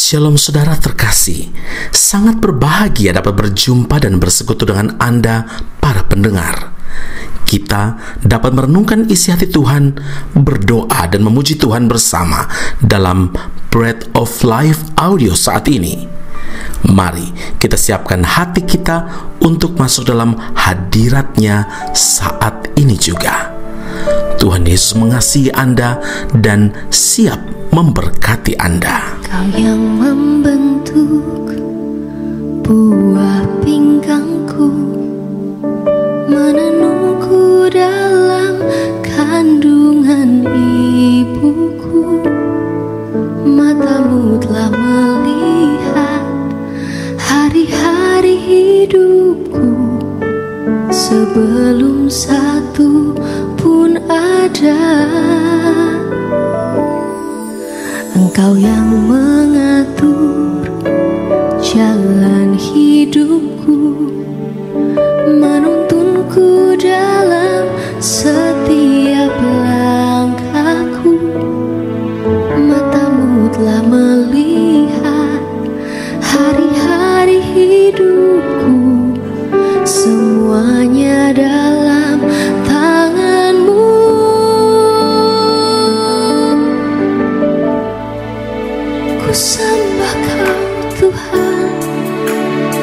Shalom saudara terkasih, sangat berbahagia dapat berjumpa dan bersekutu dengan Anda para pendengar. Kita dapat merenungkan isi hati Tuhan, berdoa dan memuji Tuhan bersama dalam Bread of Life audio saat ini. Mari kita siapkan hati kita untuk masuk dalam hadirat-Nya saat ini juga. Tuhan Yesus mengasihi Anda dan siap memberkati Anda. Kau yang membentuk buah pinggangku, menenungku dalam kandungan ibuku. Matamu telah melihat hari-hari hidupku, sebelum satu pun ada. Engkau yang mengatur jalan hidupku, menuntunku dalam setiap langkahku. Matamu telah melihat hari-hari hidupku, semuanya dalam tangan-Mu. Ku sembah Kau Tuhan,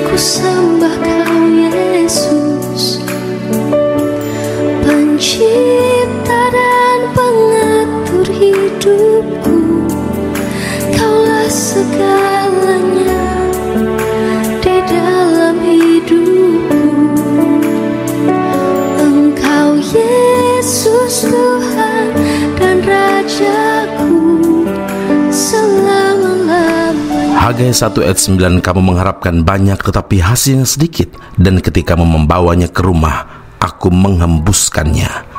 ku sembah Kau Yesus, pencipta dan pengatur hidupku. Kaulah segalanya di dalam hidupku. Engkau Yesus Tuhan dan Rajaku selama-lamanya. Hagai 1 ayat 9, kamu mengharapkan banyak tetapi hasilnya sedikit, dan ketika membawanya ke rumah, aku menghembuskannya.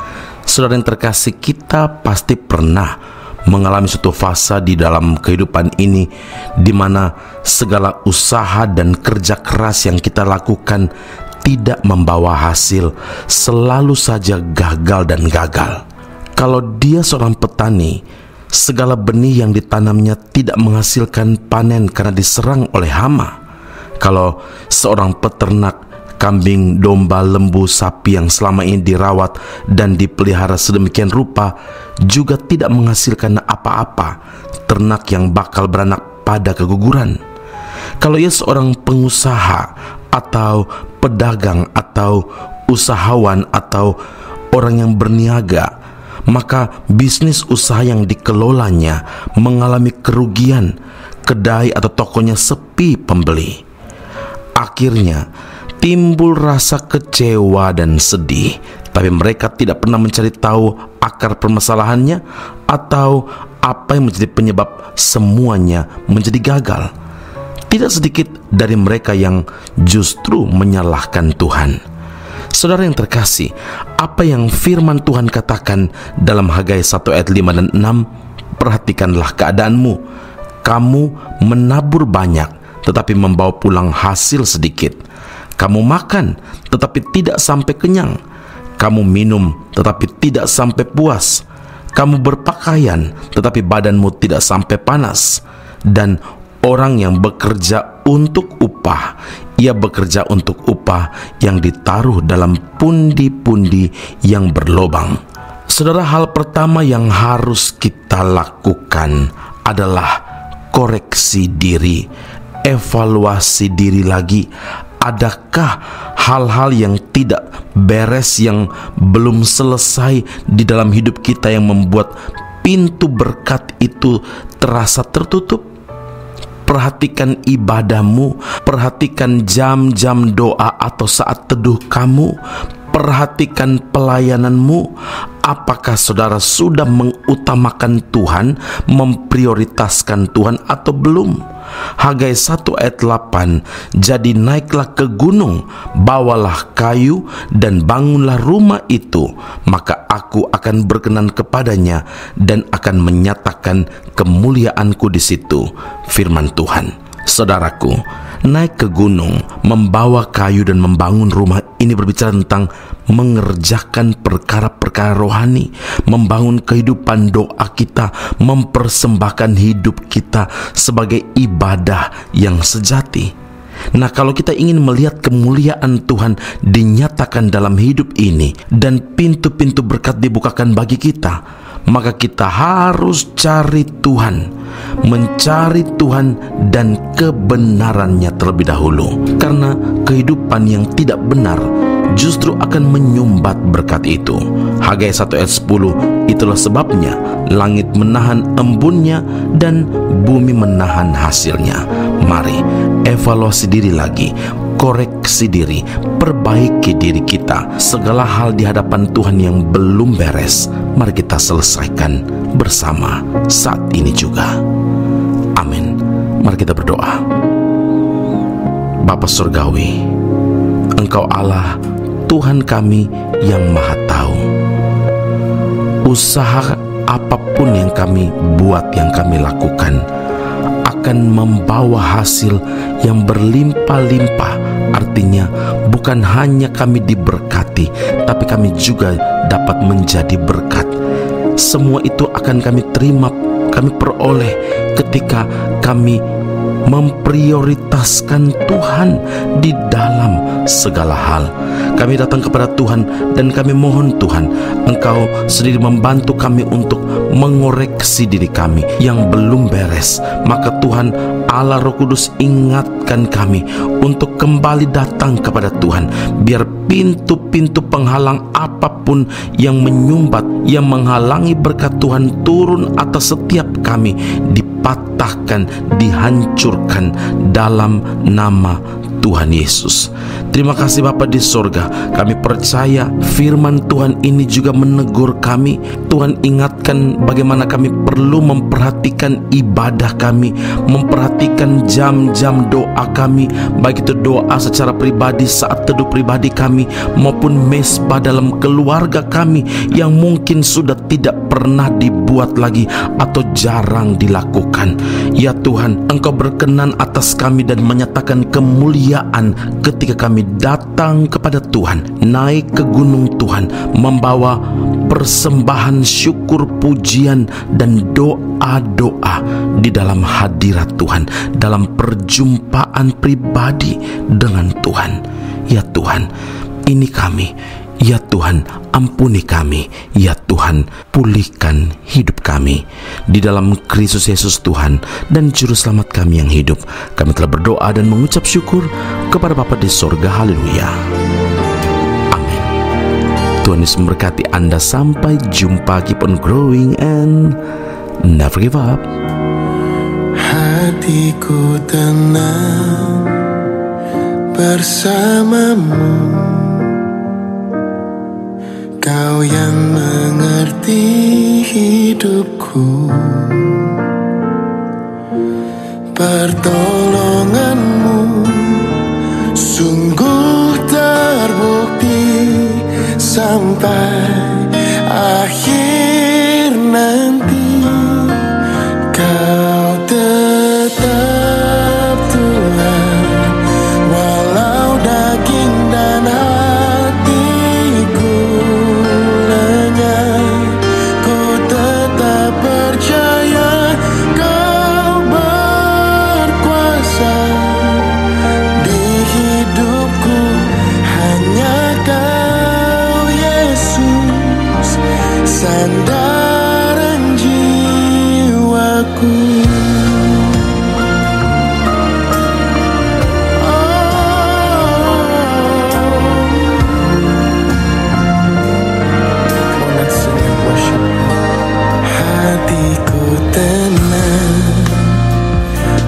Saudara yang terkasih, kita pasti pernah mengalami suatu fase di dalam kehidupan ini di mana segala usaha dan kerja keras yang kita lakukan tidak membawa hasil, selalu saja gagal dan gagal. Kalau dia seorang petani, segala benih yang ditanamnya tidak menghasilkan panen karena diserang oleh hama. Kalau seorang peternak, kambing, domba, lembu, sapi yang selama ini dirawat dan dipelihara sedemikian rupa juga tidak menghasilkan apa-apa, ternak yang bakal beranak pada keguguran. Kalau ia seorang pengusaha atau pedagang atau usahawan atau orang yang berniaga, maka bisnis usaha yang dikelolanya mengalami kerugian, kedai atau tokonya sepi pembeli. Akhirnya timbul rasa kecewa dan sedih, tapi mereka tidak pernah mencari tahu akar permasalahannya atau apa yang menjadi penyebab semuanya menjadi gagal. Tidak sedikit dari mereka yang justru menyalahkan Tuhan. Saudara yang terkasih, apa yang firman Tuhan katakan dalam Hagai 1 ayat 5 dan 6? Perhatikanlah keadaanmu. Kamu menabur banyak, tetapi membawa pulang hasil sedikit. Kamu makan, tetapi tidak sampai kenyang. Kamu minum, tetapi tidak sampai puas. Kamu berpakaian, tetapi badanmu tidak sampai panas. Dan orang yang bekerja untuk upah, ia bekerja untuk upah yang ditaruh dalam pundi-pundi yang berlobang. Saudara, hal pertama yang harus kita lakukan adalah koreksi diri, evaluasi diri lagi. Adakah hal-hal yang tidak beres, yang belum selesai di dalam hidup kita yang membuat pintu berkat itu terasa tertutup? Perhatikan ibadahmu, perhatikan jam-jam doa atau saat teduh kamu, perhatikan pelayananmu. Apakah saudara sudah mengutamakan Tuhan, memprioritaskan Tuhan atau belum? Hagai 1 ayat 8, jadi naiklah ke gunung, bawalah kayu dan bangunlah rumah itu, maka aku akan berkenan kepadanya dan akan menyatakan kemuliaanku di situ. Firman Tuhan. Saudaraku, naik ke gunung, membawa kayu dan membangun rumah ini berbicara tentang mengerjakan perkara-perkara rohani, membangun kehidupan doa kita, mempersembahkan hidup kita sebagai ibadah yang sejati. Nah, kalau kita ingin melihat kemuliaan Tuhan dinyatakan dalam hidup ini dan pintu-pintu berkat dibukakan bagi kita, maka kita harus cari Tuhan, mencari Tuhan dan kebenarannya terlebih dahulu. Karena kehidupan yang tidak benar justru akan menyumbat berkat itu. Hagai 1 ayat 10, itulah sebabnya langit menahan embunnya dan bumi menahan hasilnya. Mari evaluasi diri lagi, koreksi diri, perbaiki diri kita. Segala hal di hadapan Tuhan yang belum beres, mari kita selesaikan bersama saat ini juga. Amin. Mari kita berdoa. Bapa Surgawi, Engkau Allah, Tuhan kami yang Maha Tahu. Usaha apapun yang kami buat, yang kami lakukan, akan membawa hasil yang berlimpah-limpah. Artinya bukan hanya kami diberkati, tapi kami juga dapat menjadi berkat. Semua itu akan kami terima, kami peroleh ketika kami memprioritaskan Tuhan di dalam segala hal. Kami datang kepada Tuhan dan kami mohon Tuhan, Engkau sendiri membantu kami untuk mengoreksi diri kami yang belum beres. Maka Tuhan Allah Roh Kudus ingatkan kami untuk kembali datang kepada Tuhan, biar pintu-pintu penghalang apapun yang menyumbat, yang menghalangi berkat Tuhan turun atas setiap kami, dipatahkan, dihancurkan dalam nama Tuhan Yesus. Terima kasih Bapa di sorga. Kami percaya firman Tuhan ini juga menegur kami. Tuhan ingatkan bagaimana kami perlu memperhatikan ibadah kami, memperhatikan jam-jam doa kami, baik itu doa secara pribadi saat teduh pribadi kami, maupun mesbah dalam keluarga kami yang mungkin sudah tidak pernah dibuat lagi atau jarang dilakukan. Ya Tuhan, Engkau berkenan atas kami dan menyatakan kemuliaan ketika kami datang kepada Tuhan, naik ke gunung Tuhan, membawa persembahan syukur, pujian dan doa-doa di dalam hadirat Tuhan, dalam perjumpaan pribadi dengan Tuhan. Ya Tuhan, ini kami. Ya Tuhan, ampuni kami. Ya Tuhan, pulihkan hidup kami. Di dalam Kristus Yesus Tuhan dan Juru Selamat kami yang hidup, kami telah berdoa dan mengucap syukur kepada Bapa di sorga. Haleluya. Amin. Tuhan Yesus memberkati Anda. Sampai jumpa. Keep on growing and never give up. Hatiku tenang bersamamu, Kau yang mengerti hidupku. Pertolonganmu sungguh terbukti sampai akhir nanti. Kau tetap Tuhan, walau daging dan hatiku lenyap. Ku tetap percaya Kau berkuasa di hidupku. Hanya Kau Yesus, sandaran jiwaku.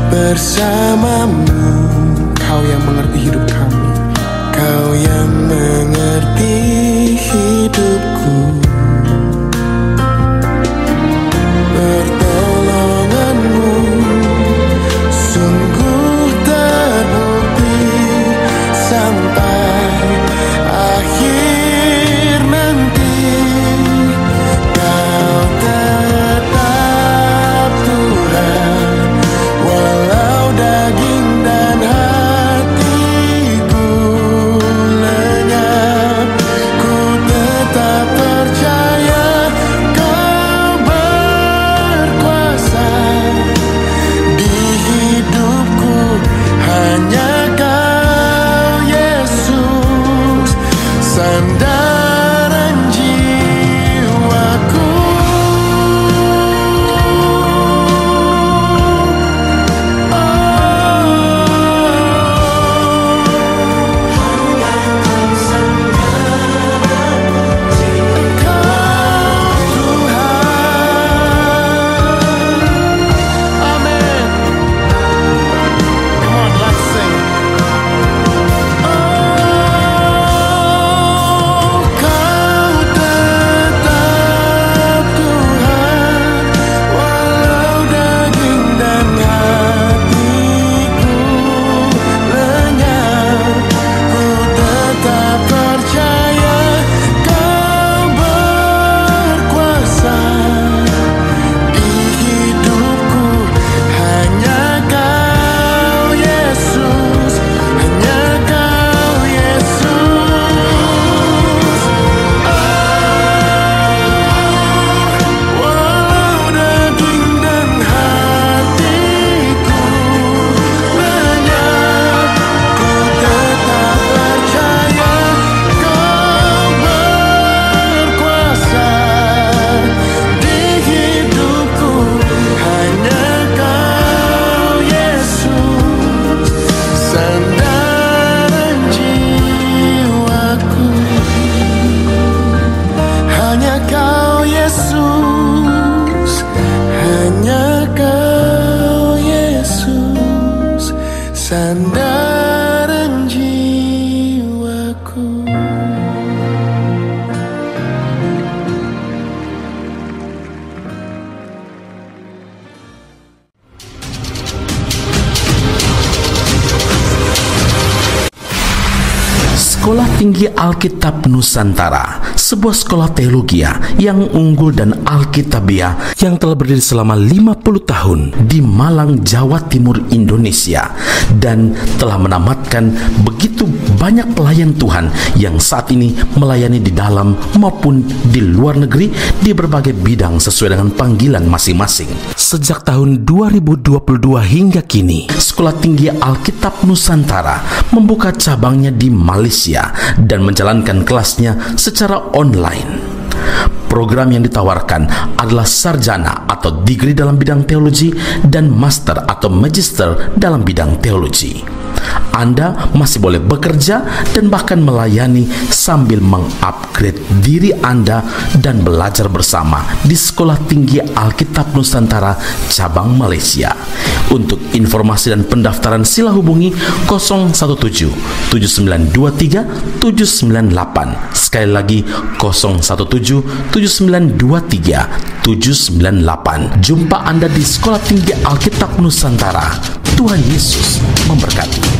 Bersamamu, Kau yang mengerti hidup kami, Kau yang mengerti hidupku. Pertolonganmu sungguh terbukti sampai akhir nanti. Kau tetap Tuhan, walau daging dan hatiku lenyap. sandaran jiwaku. Sekolah Tinggi Alkitab Nusantara, sebuah sekolah teologi yang unggul dan alkitabiah yang telah berdiri selama 50 tahun di Malang, Jawa Timur, Indonesia, dan telah menamatkan begitu banyak pelayan Tuhan yang saat ini melayani di dalam maupun di luar negeri di berbagai bidang sesuai dengan panggilan masing-masing. Sejak tahun 2022 hingga kini, Sekolah Tinggi Alkitab Nusantara membuka cabangnya di Malaysia dan menjalankan kelasnya secara online. Program yang ditawarkan adalah sarjana atau degree dalam bidang teologi dan master atau magister dalam bidang teologi. Anda masih boleh bekerja dan bahkan melayani sambil mengupgrade diri Anda dan belajar bersama di Sekolah Tinggi Alkitab Nusantara cabang Malaysia. Untuk informasi dan pendaftaran sila hubungi 017 7923 798. Sekali lagi 017 7923 798. Jumpa Anda di Sekolah Tinggi Alkitab Nusantara. Tuhan Yesus memberkati.